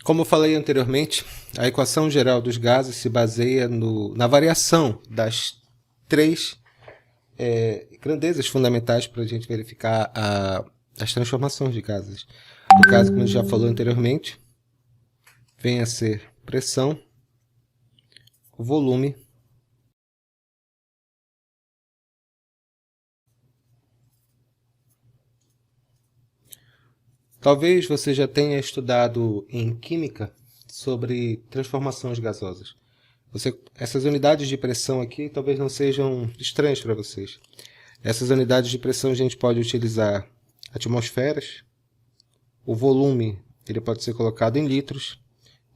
Como eu falei anteriormente, a equação geral dos gases se baseia na variação das três grandezas fundamentais para a gente verificar as transformações de gases. No caso, como a gente já falou anteriormente, vem a ser pressão, volume Talvez você já tenha estudado em química sobre transformações gasosas. Essas unidades de pressão aqui talvez não sejam estranhas para vocês. Essas unidades de pressão a gente pode utilizar atmosferas, o volume ele pode ser colocado em litros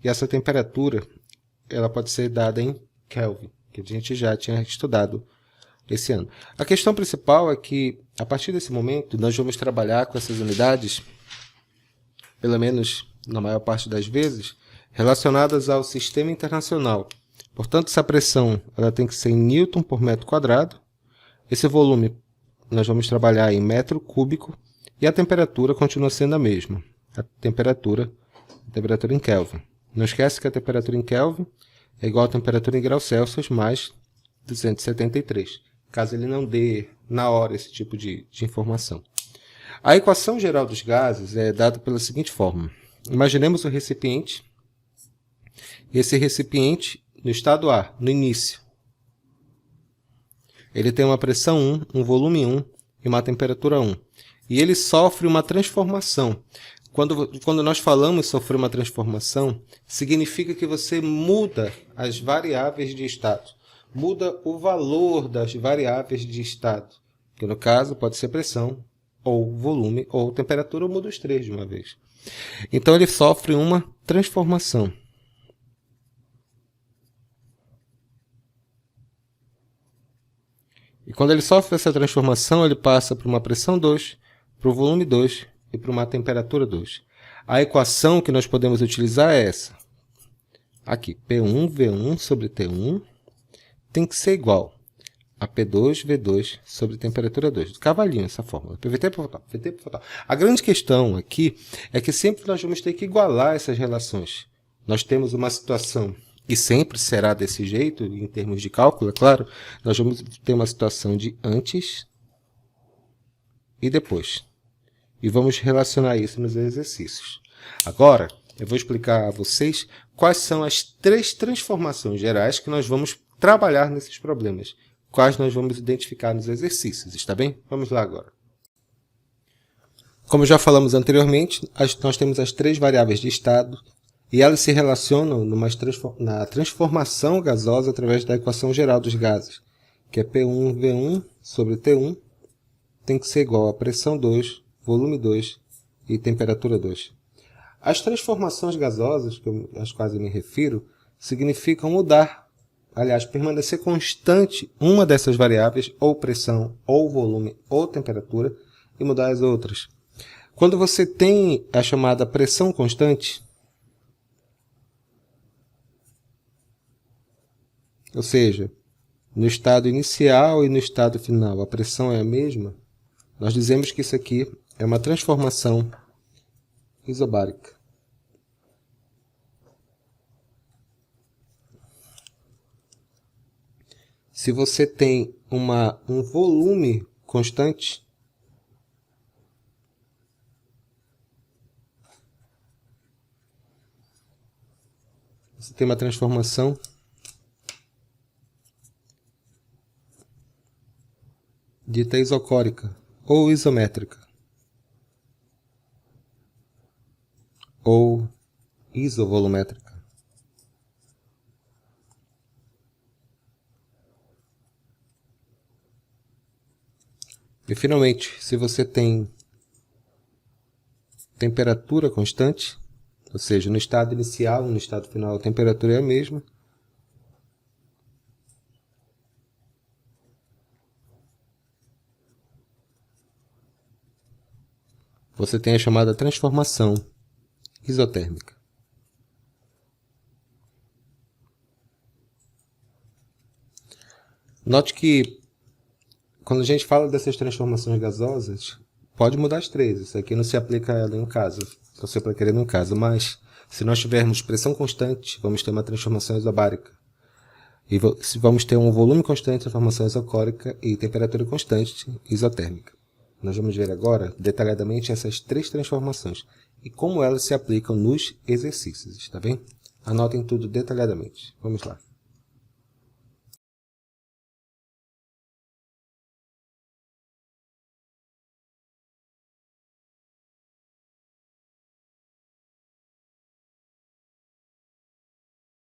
e essa temperatura ela pode ser dada em Kelvin, que a gente já tinha estudado esse ano. A questão principal é que, a partir desse momento, nós vamos trabalhar com essas unidades, pelo menos na maior parte das vezes, relacionadas ao sistema internacional. Portanto, essa pressão ela tem que ser em Newton por metro quadrado. Esse volume nós vamos trabalhar em metro cúbico e a temperatura continua sendo a mesma. A temperatura em Kelvin. Não esquece que a temperatura em Kelvin é igual à temperatura em graus Celsius mais 273, caso ele não dê na hora esse tipo de informação. A equação geral dos gases é dada pela seguinte forma. Imaginemos um recipiente. Esse recipiente, no estado A, no início, ele tem uma pressão 1, um volume 1 e uma temperatura 1. E ele sofre uma transformação. Quando nós falamos sofrer uma transformação, significa que você muda as variáveis de estado. Muda o valor das variáveis de estado. Que no caso pode ser pressão, ou volume, ou temperatura, ou muda os três de uma vez. Então ele sofre uma transformação. E quando ele sofre essa transformação, ele passa para uma pressão 2, para o volume 2 e para uma temperatura 2. A equação que nós podemos utilizar é essa. Aqui, P1V1 sobre T1 tem que ser igual a P2V2 sobre temperatura 2. Do cavalinho, essa fórmula. PVT por total, VT por total. A grande questão aqui é que sempre nós vamos ter que igualar essas relações. Nós temos uma situação, e sempre será desse jeito, em termos de cálculo, é claro, nós vamos ter uma situação de antes e depois. E vamos relacionar isso nos exercícios. Agora, eu vou explicar a vocês quais são as três transformações gerais que nós vamos trabalhar nesses problemas, quais nós vamos identificar nos exercícios, está bem? Vamos lá agora. Como já falamos anteriormente, nós temos as três variáveis de estado e elas se relacionam na transformação gasosa através da equação geral dos gases, que é P1V1 sobre T1 tem que ser igual a pressão 2, volume 2 e temperatura 2. As transformações gasosas, às quais eu me refiro, significam mudar, aliás, permanecer constante uma dessas variáveis, ou pressão, ou volume, ou temperatura, e mudar as outras. Quando você tem a chamada pressão constante, ou seja, no estado inicial e no estado final a pressão é a mesma, nós dizemos que isso aqui é uma transformação isobárica. Se você tem um volume constante, você tem uma transformação dita isocórica ou isométrica ou isovolumétrica. E finalmente, se você tem temperatura constante, ou seja, no estado inicial e no estado final a temperatura é a mesma, você tem a chamada transformação isotérmica. Note que quando a gente fala dessas transformações gasosas, pode mudar as três. Isso aqui não se aplica a nenhum caso, só se aplicaria num caso, mas Se nós tivermos pressão constante, vamos ter uma transformação isobárica. E vamos ter um volume constante, transformação isocórica, e temperatura constante, isotérmica. Nós vamos ver agora, detalhadamente, essas três transformações e como elas se aplicam nos exercícios, está bem? Anotem tudo detalhadamente. Vamos lá.